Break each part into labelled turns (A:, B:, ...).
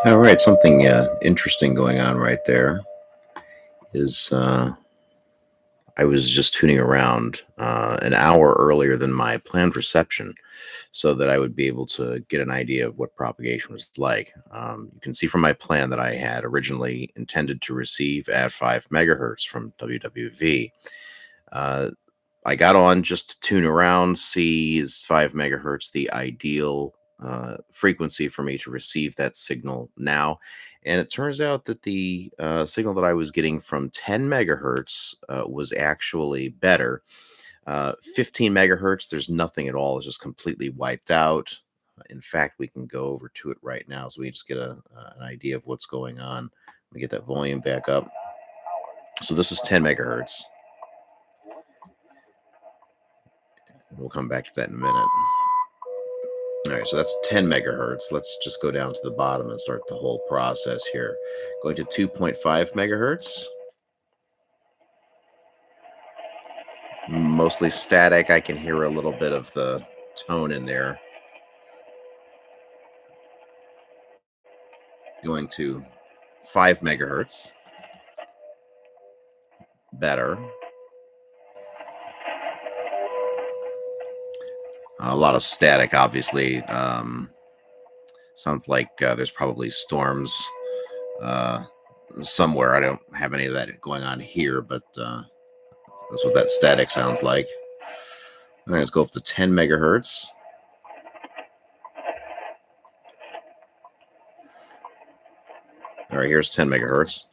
A: All right, something interesting going on right there is I was just tuning around an hour earlier than my planned reception so that I would be able to get an idea of what propagation was like. You can see from my plan that I had originally intended to receive at 5 megahertz from WWV. I got on just to tune around, see is 5 megahertz the ideal frequency for me to receive that signal now. And it turns out that the signal that I was getting from 10 megahertz was actually better. 15 megahertz, there's nothing at all. It's just completely wiped out. In fact, we can go over to it right now so we just get an idea of what's going on. Let me get that volume back up. So this is 10 megahertz. We'll come back to that in a minute. All right, so that's 10 megahertz. Let's just go down to the bottom and start the whole process here. Going to 2.5 megahertz. Mostly static. I can hear a little bit of the tone in there. Going to 5 megahertz. Better. A lot of static, obviously. Sounds like there's probably storms somewhere. I don't have any of that going on here, but that's what that static sounds like. All right, let's go up to 10 megahertz. All right, here's 10 megahertz.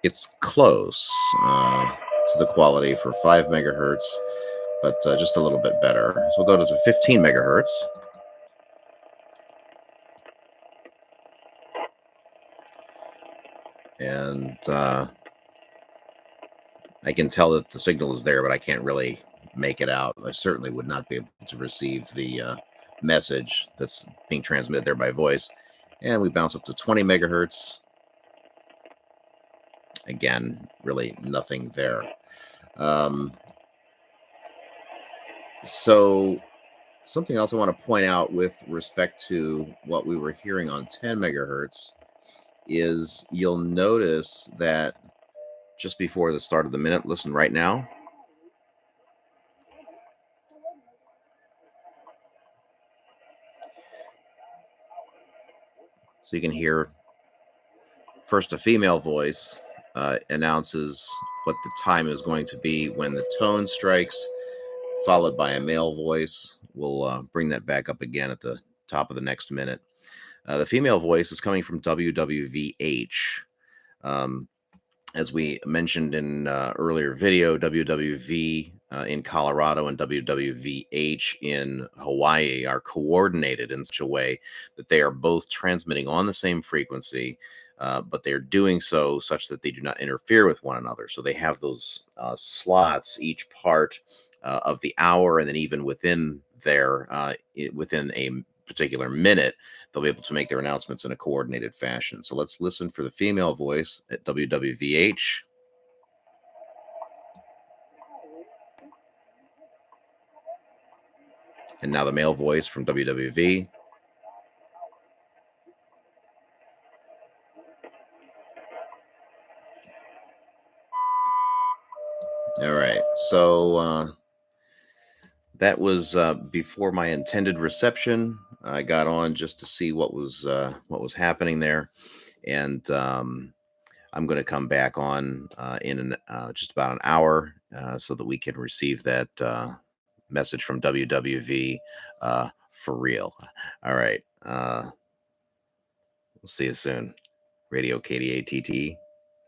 A: It's close to the quality for 5 megahertz, but just a little bit better. So we'll go to 15 megahertz. And I can tell that the signal is there, but I can't really make it out. I certainly would not be able to receive the message that's being transmitted there by voice. And we bounce up to 20 megahertz. Again, really nothing there. So something else I want to point out with respect to what we were hearing on 10 megahertz is you'll notice that just before the start of the minute, listen right now. So you can hear first a female voice announces what the time is going to be when the tone strikes, followed by a male voice. We'll bring that back up again at the top of the next minute. The female voice is coming from WWVH. As we mentioned in earlier video, WWV in Colorado and WWVH in Hawaii are coordinated in such a way that they are both transmitting on the same frequency, but they're doing so such that they do not interfere with one another. So they have those slots, each part of the hour, and then even within their within a particular minute, they'll be able to make their announcements in a coordinated fashion. So let's listen for the female voice at WWVH. And now the male voice from WWV. All right, so that was before my intended reception. I got on just to see what was happening there, and I'm going to come back on just about an hour so that we can receive that message from WWV for real. All right. We'll see you soon. Radio KDATT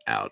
A: out.